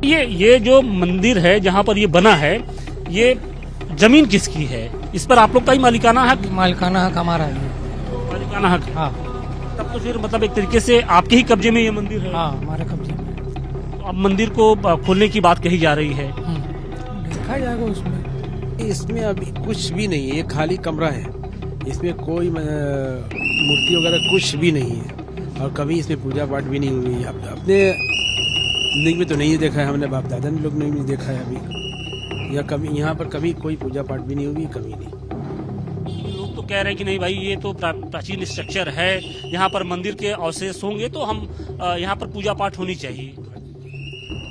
ये जो मंदिर है जहाँ पर ये बना है, ये जमीन किसकी है? इस पर आप लोग का ही मालिकाना हक? मालिकाना हक हमारा है। मालिकाना हक। हाँ तब तो फिर मतलब एक तरीके से आपके ही कब्जे में ये मंदिर है। हाँ, हमारे कब्जे में। तो अब मंदिर को खोलने की बात कही जा रही है। देखा जाएगा उसमें। इसमें अभी कुछ भी नहीं है, ये खाली कमरा है। इसमें कोई मूर्ति वगैरह कुछ भी नहीं है और कभी इसमें पूजा पाठ भी नहीं हुई। अपने जिंदगी में तो नहीं देखा है, हमने बाप दादा ने लोग ने भी देखा है अभी, या कभी यहाँ पर कभी कोई पूजा पाठ भी नहीं हुई, कभी नहीं। लोग तो कह रहे हैं कि नहीं भाई, ये तो प्राचीन स्ट्रक्चर है, यहाँ पर मंदिर के अवशेष होंगे तो हम यहाँ पर पूजा पाठ होनी चाहिए।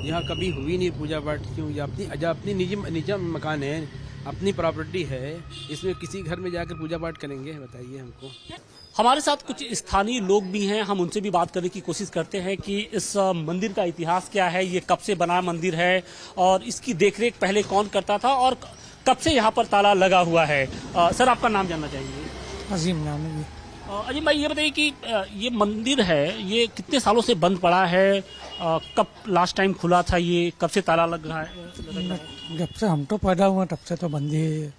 यहाँ कभी हुई नहीं पूजा पाठ। क्यों? ये अपनी निजी मकान है, अपनी प्रॉपर्टी है, इसमें किसी घर में जाकर पूजा पाठ करेंगे? बताइए हमको। हमारे साथ कुछ स्थानीय लोग भी हैं, हम उनसे भी बात करने की कोशिश करते हैं कि इस मंदिर का इतिहास क्या है, ये कब से बना मंदिर है और इसकी देखरेख पहले कौन करता था और कब से यहाँ पर ताला लगा हुआ है। सर, आपका नाम जानना चाहेंगे? अजीम नाम है। अजीम भाई, ये बताइए कि ये मंदिर है, ये कितने सालों से बंद पड़ा है? कब लास्ट टाइम खुला था? ये कब से ताला लग रहा है? जब से हम तो पैदा हुआ तब से तो बंद ही है।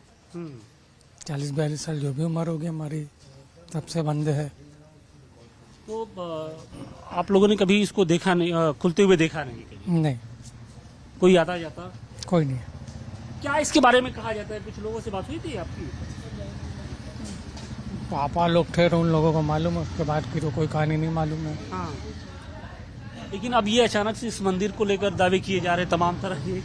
40-42 साल जो भी उम्र होगी हमारी, तब से बंद है। तो आप लोगों ने कभी इसको देखा नहीं, खुलते हुए देखा नहीं? नहीं, कोई आता जाता? कोई नहीं। क्या इसके बारे में कहा जाता है? कुछ लोगों से बात हुई थी आपकी? पापा लोग थे तो उन लोगों को मालूम है, उसके बाद की तो कोई कहानी नहीं मालूम है। हाँ, लेकिन अब ये अचानक से इस मंदिर को लेकर दावे किए जा रहे हैं तमाम तरह के।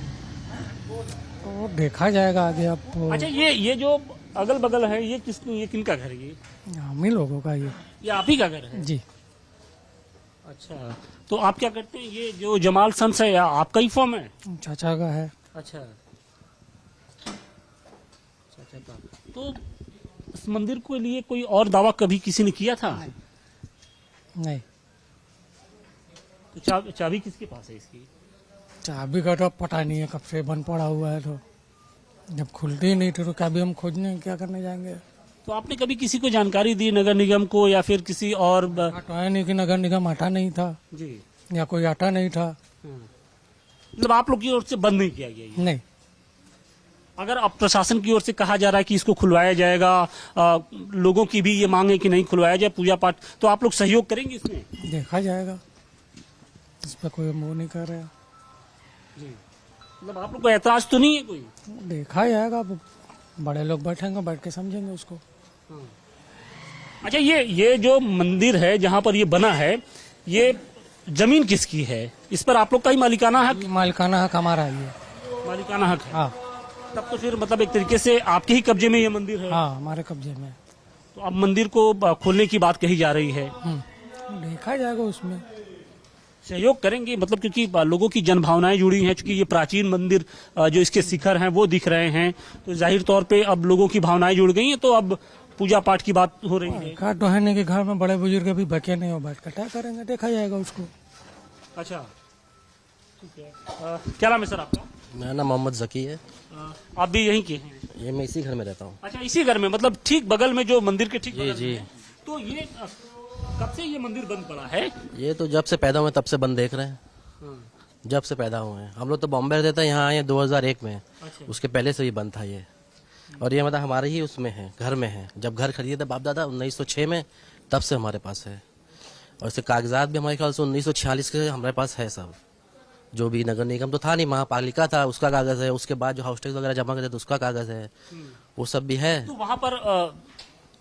तो देखा जाएगा आगे। अब तो अच्छा, ये जो अगल बगल है, ये किनका घर है? ये हम ही लोगों का ये आप ही का घर है? जी। अच्छा, तो आप क्या करते हैं? ये जो जमाल सन्स है, या आपका ही फॉर्म है? चाचा का है। अच्छा, चाचा का। तो इस मंदिर के लिए कोई और दावा कभी किसी ने किया था? नहीं। तो चाबी किसके पास है इसकी? चाबी का तो पता नहीं है, कब से बंद पड़ा हुआ है। तो जब खुलती ही नहीं थी तो चाबी हम खोजने क्या करने जाएंगे? तो आपने कभी किसी को जानकारी दी, नगर निगम को या फिर किसी और? तो है नहीं कि नगर निगम आता नहीं था जी, या कोई आता नहीं था। मतलब आप लोग की ओर से बंद नहीं किया गया ये? नहीं। अगर अब प्रशासन की ओर से कहा जा रहा है कि इसको खुलवाया जाएगा, लोगों की भी ये मांग है कि नहीं खुलवाया जाए पूजा पाठ, तो आप लोग सहयोग करेंगे इसमें? देखा जाएगा, इस पर कोई मुंह नहीं कर रहा। जी, मतलब आप लोग को ऐतराज तो नहीं है कोई? देखा जाएगा, अब बड़े लोग बैठेंगे, बैठ के समझेंगे उसको। अच्छा, ये जो मंदिर है जहाँ पर ये बना है, ये जमीन किसकी है? इस पर आप लोग का ही मालिकाना हक? मालिकाना हक हमारा है ये। मालिकाना हक है। हाँ तब तो फिर मतलब एक तरीके से आपके ही कब्जे में ये मंदिर है। हाँ, हमारे कब्जे में। तो अब मंदिर को खोलने की बात कही जा रही है। देखा जाएगा उसमें। सहयोग करेंगे मतलब, क्योंकि लोगों की जन भावनाएं जुड़ी हैं, क्योंकि ये प्राचीन मंदिर जो इसके शिखर हैं वो दिख रहे हैं, तो जाहिर तौर पे अब लोगों की भावनाएं जुड़ गई हैं, तो अब पूजा पाठ की बात हो रही है। कहा तो है नहीं कि घर में बड़े बुजुर्ग भी बचे नहीं हो, बैठ कर क्या करेंगे? देखा जाएगा उसको। अच्छा, ठीक है। क्या नाम है सर आपका? मेरा नाम मोहम्मद जकी है। आप भी यहीं के हैं? ये मैं इसी घर में रहता हूँ। अच्छा, इसी घर में, मतलब ठीक बगल में, जो मंदिर के ठीक जी बगल जी। में है। तो ये कब से ये मंदिर बंद पड़ा है? ये तो जब से पैदा हुए तब से बंद देख रहे हैं। जब से पैदा हुए हैं हम लोग तो बॉम्बे रहते थे, यहाँ आए 2001 में। अच्छा। उसके पहले से ही बंद था ये। और ये मतलब हमारे ही उसमें है, घर में है। जब घर खरीदे थे बाप दादा 1906 में, तब से हमारे पास है। और इसके कागजात भी हमारे ख्याल से 1946 के हमारे पास है सब। जो भी नगर निगम तो था नहीं, महापालिका था, उसका कागज है। उसके बाद जो हाउस टैक्स वगैरह जमा करते थे उसका कागज है, वो सब भी है। तो वहाँ पर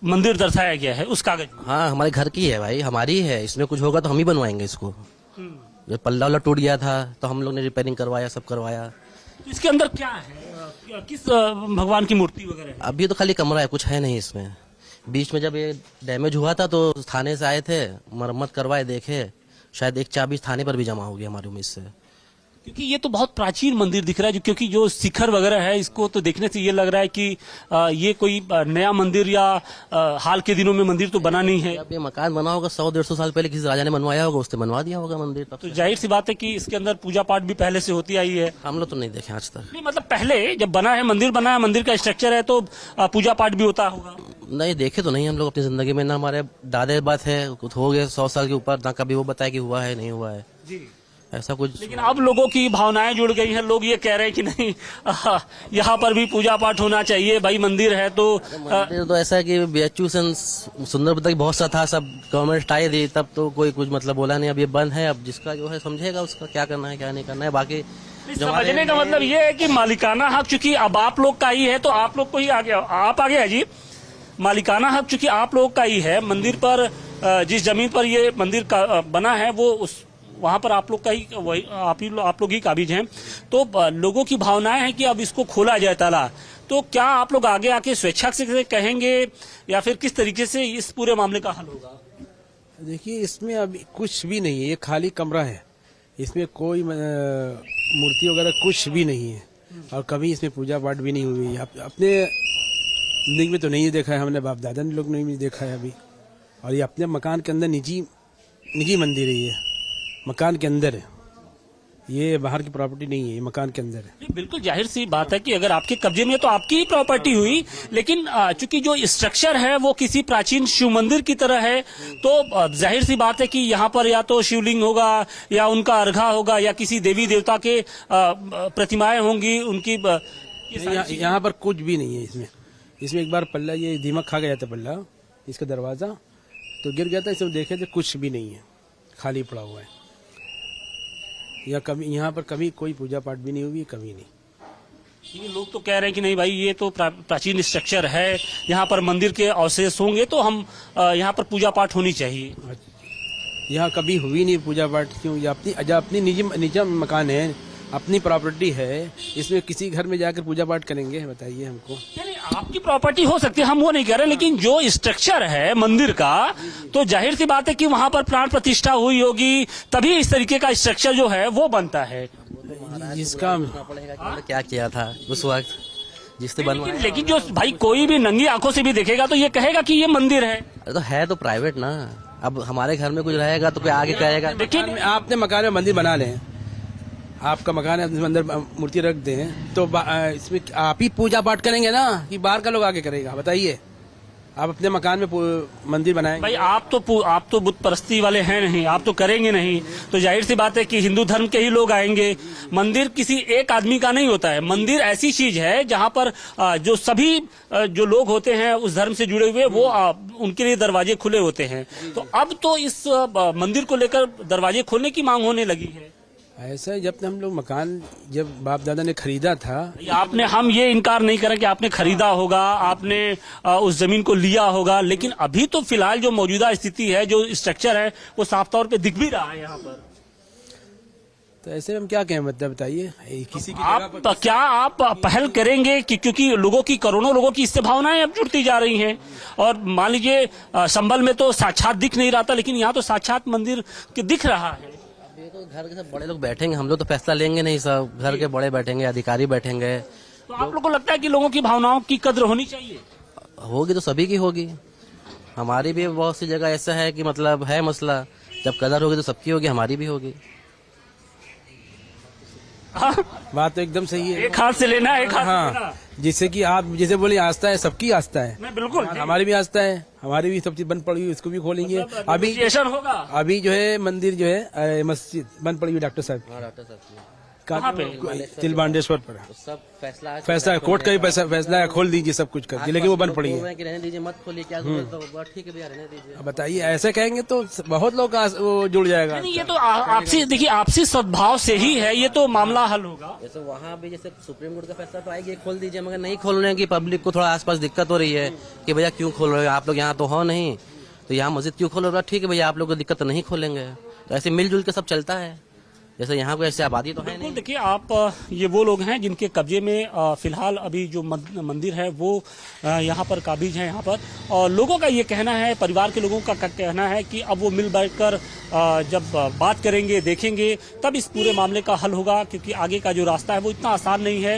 मंदिर दर्शाया गया है उस कागज में? हाँ, हमारे घर की है भाई, हमारी है। इसमें कुछ होगा तो हम ही बनवाएंगे इसको। जब पल्ला वल्ला टूट गया था तो हम लोग ने रिपेयरिंग करवाया, सब करवाया। तो इसके अंदर क्या है? किस भगवान की मूर्ति वगैरह है? अभी तो खाली कमरा है, कुछ है नहीं इसमें। बीच में जब ये डैमेज हुआ था तो थाने से आए थे, मरम्मत करवाए, देखे, शायद एक चाबी थाने पर भी जमा हो गई हमारी उम्मीद से। क्योंकि ये तो बहुत प्राचीन मंदिर दिख रहा है, क्योंकि जो शिखर वगैरह है, इसको तो देखने से ये लग रहा है कि ये कोई नया मंदिर या हाल के दिनों में मंदिर तो बना नहीं है। अब ये मकान बना होगा 100-150 साल पहले, किसी राजा ने बनवाया होगा, उसने बनवा दिया होगा मंदिर। तो जाहिर सी बात है कि इसके अंदर पूजा पाठ भी पहले से होती आई है। हम लोग तो नहीं देखे आज तक। नहीं, मतलब पहले जब बना है, मंदिर बना है, मंदिर का स्ट्रक्चर है, तो पूजा पाठ भी होता होगा। नहीं देखे तो नहीं हम लोग अपनी जिंदगी में। ना हमारे दादे बात है, कुछ हो गए 100 साल के ऊपर, ना कभी वो बताया कि हुआ है नहीं हुआ है। जी। ऐसा कुछ लेकिन अब लोगों की भावनाएं जुड़ गई हैं, लोग ये कह रहे हैं कि नहीं यहाँ पर भी पूजा पाठ होना चाहिए भाई, मंदिर है तो मंदिर तो ऐसा है कि BHU सुंदर तक बहुत सा था, सब गवर्नमेंट हटाई दी, तब तो कोई कुछ मतलब बोला नहीं। अब ये बंद है, अब जिसका जो है समझेगा उसका क्या करना है क्या नहीं करना है। बाकी समझने का मतलब ये है कि मालिकाना हक चूंकि अब आप लोग का ही है तो आप लोग को ही आगे, आप आगे है जी। मालिकाना हक चूंकि आप लोग का ही है, मंदिर पर जिस जमीन पर ये मंदिर का बना है वो उस वहां पर आप लोग का ही, वही आप लोग ही काबिज हैं। तो लोगों की भावनाएं हैं कि अब इसको खोला जाए ताला, तो क्या आप लोग आगे आके स्वेच्छा से कहेंगे या फिर किस तरीके से इस पूरे मामले का हल होगा? देखिए, इसमें अभी कुछ भी नहीं है, ये खाली कमरा है, इसमें कोई मूर्ति वगैरह कुछ भी नहीं है और कभी इसमें पूजा पाठ भी नहीं हुई। अपने जिंदगी में तो नहीं देखा है, हमने बाप दादा ने लोग नहीं देखा है अभी। और ये अपने मकान के अंदर निजी मंदिर है, ये मकान के अंदर है, ये बाहर की प्रॉपर्टी नहीं है, ये मकान के अंदर है। बिल्कुल जाहिर सी बात है कि अगर आपके कब्जे में है तो आपकी ही प्रॉपर्टी हुई, लेकिन चूंकि जो स्ट्रक्चर है वो किसी प्राचीन शिव मंदिर की तरह है, तो जाहिर सी बात है कि यहाँ पर या तो शिवलिंग होगा या उनका अर्घा होगा या किसी देवी देवता के प्रतिमाएं होंगी उनकी। यहाँ पर कुछ भी नहीं है। इसमें एक बार पल्ला, ये दीमक खा गया था पल्ला, इसका दरवाजा तो गिर गया था, इसे देखे थे कुछ भी नहीं है, खाली पड़ा हुआ है। या कभी यहाँ पर कभी कोई पूजा पाठ भी नहीं हुई, कभी नहीं। ये लोग तो कह रहे हैं कि नहीं भाई ये तो प्राचीन स्ट्रक्चर है, यहाँ पर मंदिर के अवशेष होंगे तो हम यहाँ पर पूजा पाठ होनी चाहिए। यहाँ कभी हुई नहीं पूजा पाठ, क्यों? ये अपनी निजी मकान है, अपनी प्रॉपर्टी है, इसमें किसी घर में जाकर पूजा पाठ करेंगे? बताइए हमको। नहीं, आपकी प्रॉपर्टी हो सकती है, हम वो नहीं कह रहे, लेकिन जो स्ट्रक्चर है मंदिर का, तो जाहिर सी बात है कि वहाँ पर प्राण प्रतिष्ठा हुई होगी, तभी इस तरीके का स्ट्रक्चर जो है वो बनता है। इसका क्या किया था उस वक्त जिससे बनवाया। लेकिन जो भाई कोई भी नंगी आंखों से भी देखेगा तो ये कहेगा कि ये मंदिर है। तो है तो प्राइवेट ना, अब हमारे घर में कुछ रहेगा तो कोई आगे कहेगा। देखिए, आपने मकान में मंदिर बना लें, आपका मकान है, उसमें अंदर मूर्ति रख दें, तो इसमें आप ही पूजा पाठ करेंगे ना कि बाहर का लोग आके करेगा? बताइए। आप अपने मकान में मंदिर बनाएंगे? भाई आप तो बुत परस्ती वाले हैं नहीं, आप तो करेंगे नहीं, तो जाहिर सी बात है कि हिंदू धर्म के ही लोग आएंगे। मंदिर किसी एक आदमी का नहीं होता है, मंदिर ऐसी चीज है जहाँ पर जो सभी जो लोग होते हैं उस धर्म से जुड़े हुए वो उनके लिए दरवाजे खुले होते हैं। तो अब तो इस मंदिर को लेकर दरवाजे खोलने की मांग होने लगी है। ऐसा जब हम लोग मकान जब बाप दादा ने खरीदा था, आपने, हम ये इनकार नहीं करें कि आपने खरीदा होगा, आपने उस जमीन को लिया होगा, लेकिन अभी तो फिलहाल जो मौजूदा स्थिति है, जो स्ट्रक्चर है, वो साफ तौर पे दिख भी रहा है यहाँ पर। तो ऐसे में हम क्या कहें? मतलब बताइए, किसी की क्या आप पहल करेंगे कि क्योंकि लोगों की, करोड़ों लोगों की इससे भावनाएं अब जुड़ती जा रही हैं, और मान लीजिए संभल में तो साक्षात दिख नहीं रहा था, लेकिन यहाँ तो साक्षात मंदिर के दिख रहा है। ये तो घर के सब बड़े लोग बैठेंगे, हम लोग तो फैसला लेंगे नहीं, सब घर के बड़े बैठेंगे, अधिकारी बैठेंगे। तो आप लोगों को लगता है कि लोगों की भावनाओं की कद्र होनी चाहिए? होगी तो सभी की होगी, हमारी भी बहुत सी जगह ऐसा है कि मतलब है मसला, जब कदर होगी तो सबकी होगी, हमारी भी होगी। हाँ? बात तो एकदम सही है। एक हाथ से लेना, एक हाथ से लेना। हाँ, जिससे कि आप जैसे बोले आस्था है, सबकी आस्था है। मैं बिल्कुल, हमारी भी आस्था है, हमारी भी सब चीज बंद पड़ी हुई, इसको भी खोलेंगे। अभी होगा, अभी जो है मंदिर जो है मस्जिद बंद पड़ी हुई डॉक्टर साहब, डॉक्टर साहब कहाँ पे? तिलबांडेश्वर पर। तो सब फैसला कोर्ट का भी फैसला है, खोल दीजिए सब कुछ करके, लेकिन वो बंद पड़ी है। रहने दीजिए, मत खोलिए, क्या जरूरत, ठीक है भैया रहने दीजिए। अब बताइए, ऐसे कहेंगे तो बहुत लोग वो जुड़ जाएगा। नहीं, ये तो आपसी, देखिए आपसी सद्भाव से ही है, ये तो मामला हल होगा। जैसे वहाँ भी जैसे सुप्रीम कोर्ट का फैसला तो आएगी, खोल दीजिए, मगर नहीं खोलने की पब्लिक को थोड़ा आसपास दिक्कत हो रही है कि भैया क्यों खोल रहे हो, आप लोग यहाँ तो हो नहीं, तो यहाँ मस्जिद क्यों खोल रहे हो? ठीक है भैया, आप लोग को दिक्कत तो नहीं खोलेंगे, तो ऐसे मिलजुल के सब चलता है। जैसे यहाँ को ऐसे आबादी तो है नहीं। देखिए आप, ये वो लोग हैं जिनके कब्जे में फिलहाल अभी जो मंदिर है वो यहाँ पर काबिज है यहाँ पर, और लोगों का ये कहना है, परिवार के लोगों का कहना है कि अब वो मिल बैठकर जब बात करेंगे, देखेंगे, तब इस पूरे मामले का हल होगा, क्योंकि आगे का जो रास्ता है वो इतना आसान नहीं है।